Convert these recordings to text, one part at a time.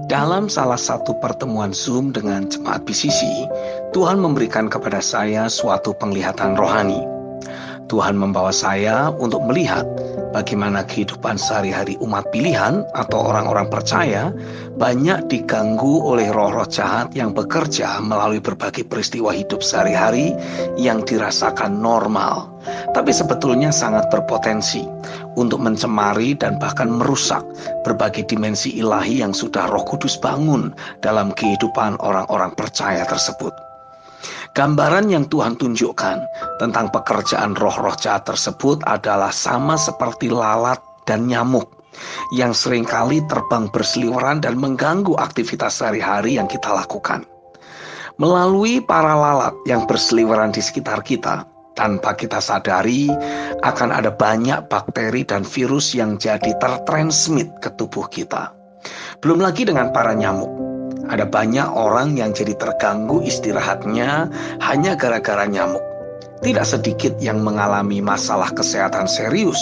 Dalam salah satu pertemuan Zoom dengan jemaat BCC, Tuhan memberikan kepada saya suatu penglihatan rohani. Tuhan membawa saya untuk melihat bagaimana kehidupan sehari-hari umat pilihan atau orang-orang percaya banyak diganggu oleh roh-roh jahat yang bekerja melalui berbagai peristiwa hidup sehari-hari yang dirasakan normal, tapi sebetulnya sangat berpotensi untuk mencemari dan bahkan merusak berbagai dimensi ilahi yang sudah Roh Kudus bangun dalam kehidupan orang-orang percaya tersebut. Gambaran yang Tuhan tunjukkan tentang pekerjaan roh-roh jahat tersebut adalah sama seperti lalat dan nyamuk yang seringkali terbang berseliweran dan mengganggu aktivitas sehari-hari yang kita lakukan. Melalui para lalat yang berseliweran di sekitar kita, tanpa kita sadari akan ada banyak bakteri dan virus yang jadi tertransmit ke tubuh kita. Belum lagi dengan para nyamuk. Ada banyak orang yang jadi terganggu istirahatnya hanya gara-gara nyamuk. Tidak sedikit yang mengalami masalah kesehatan serius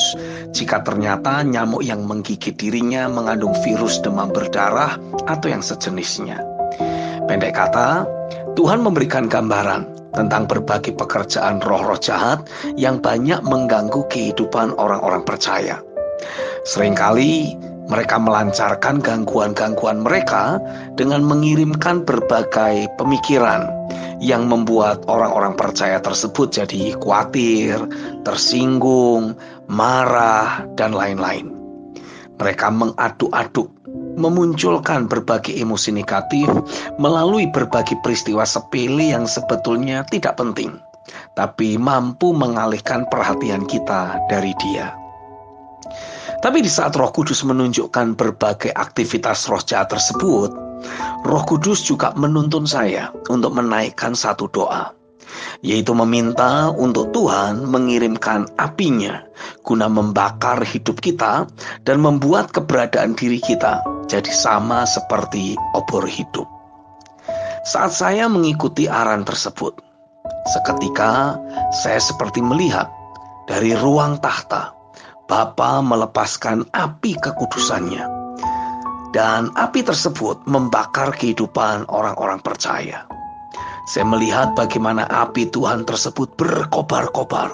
jika ternyata nyamuk yang menggigit dirinya mengandung virus demam berdarah atau yang sejenisnya. Pendek kata, Tuhan memberikan gambaran tentang berbagai pekerjaan roh-roh jahat yang banyak mengganggu kehidupan orang-orang percaya. Seringkali mereka melancarkan gangguan-gangguan mereka dengan mengirimkan berbagai pemikiran yang membuat orang-orang percaya tersebut jadi khawatir, tersinggung, marah, dan lain-lain. Mereka mengaduk-aduk, memunculkan berbagai emosi negatif melalui berbagai peristiwa sepele yang sebetulnya tidak penting, tapi mampu mengalihkan perhatian kita dari Dia. Tapi di saat Roh Kudus menunjukkan berbagai aktivitas roh jahat tersebut, Roh Kudus juga menuntun saya untuk menaikkan satu doa, yaitu meminta untuk Tuhan mengirimkan apinya guna membakar hidup kita dan membuat keberadaan diri kita jadi sama seperti obor hidup. Saat saya mengikuti arahan tersebut, seketika saya seperti melihat dari ruang tahta Bapa melepaskan api kekudusannya, dan api tersebut membakar kehidupan orang-orang percaya. Saya melihat bagaimana api Tuhan tersebut berkobar-kobar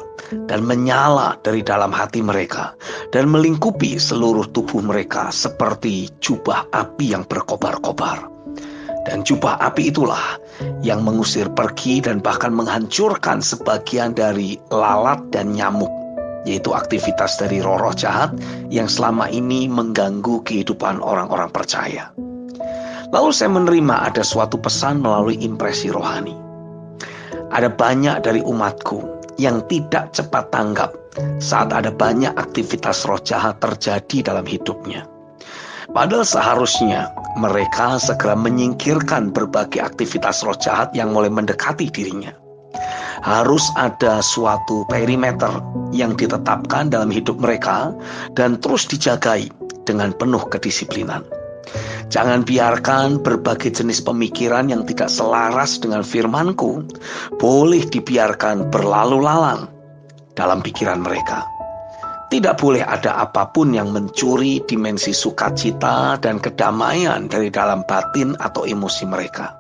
dan menyala dari dalam hati mereka dan melingkupi seluruh tubuh mereka seperti jubah api yang berkobar-kobar. Dan jubah api itulah yang mengusir pergi dan bahkan menghancurkan sebagian dari lalat dan nyamuk, yaitu aktivitas dari roh-roh jahat yang selama ini mengganggu kehidupan orang-orang percaya. Lalu saya menerima ada suatu pesan melalui impresi rohani. Ada banyak dari umatku yang tidak cepat tanggap saat ada banyak aktivitas roh jahat terjadi dalam hidupnya. Padahal seharusnya mereka segera menyingkirkan berbagai aktivitas roh jahat yang mulai mendekati dirinya. Harus ada suatu perimeter yang ditetapkan dalam hidup mereka dan terus dijagai dengan penuh kedisiplinan. Jangan biarkan berbagai jenis pemikiran yang tidak selaras dengan firman-Ku boleh dibiarkan berlalu lalang dalam pikiran mereka. Tidak boleh ada apapun yang mencuri dimensi sukacita dan kedamaian dari dalam batin atau emosi mereka.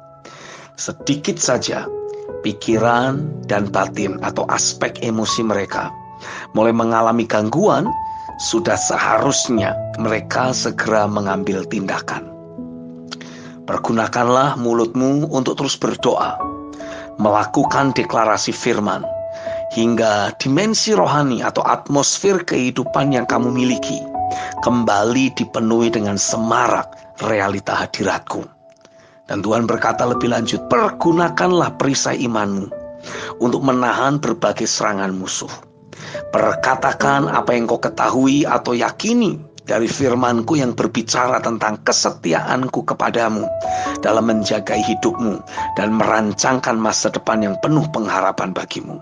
Sedikit saja pikiran dan batin atau aspek emosi mereka mulai mengalami gangguan, sudah seharusnya mereka segera mengambil tindakan. Pergunakanlah mulutmu untuk terus berdoa, melakukan deklarasi firman, hingga dimensi rohani atau atmosfer kehidupan yang kamu miliki kembali dipenuhi dengan semarak realita hadiratku. Dan Tuhan berkata lebih lanjut, pergunakanlah perisai imanmu untuk menahan berbagai serangan musuh. Perkatakan apa yang kau ketahui atau yakini dari firman-Ku yang berbicara tentang kesetiaan-Ku kepadamu dalam menjaga hidupmu dan merancangkan masa depan yang penuh pengharapan bagimu.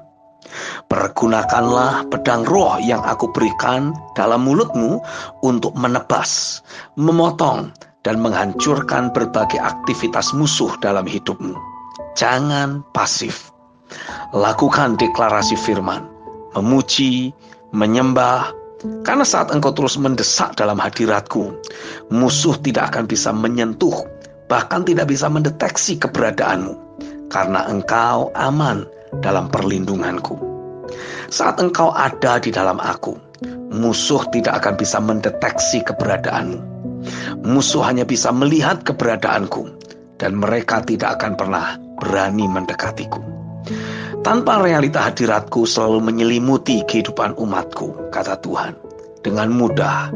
Pergunakanlah pedang roh yang aku berikan dalam mulutmu untuk menebas, memotong, dan menghancurkan berbagai aktivitas musuh dalam hidupmu. Jangan pasif. Lakukan deklarasi firman, memuji, menyembah, karena saat engkau terus mendesak dalam hadiratku, musuh tidak akan bisa menyentuh bahkan tidak bisa mendeteksi keberadaanmu, karena engkau aman dalam perlindunganku. Saat engkau ada di dalam aku, musuh tidak akan bisa mendeteksi keberadaanmu. Musuh hanya bisa melihat keberadaanku, dan mereka tidak akan pernah berani mendekatiku. Tanpa realita hadiratku selalu menyelimuti kehidupan umatku, kata Tuhan. Dengan mudah,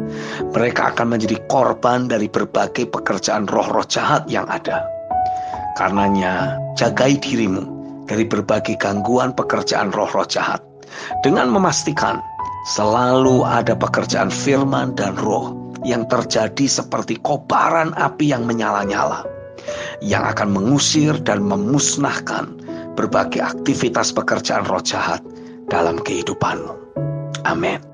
mereka akan menjadi korban dari berbagai pekerjaan roh-roh jahat yang ada. Karenanya, jagai dirimu dari berbagai gangguan pekerjaan roh-roh jahat, dengan memastikan selalu ada pekerjaan firman dan roh yang terjadi seperti kobaran api yang menyala-nyala, yang akan mengusir dan memusnahkan berbagai aktivitas pekerjaan roh jahat dalam kehidupanmu. Amin.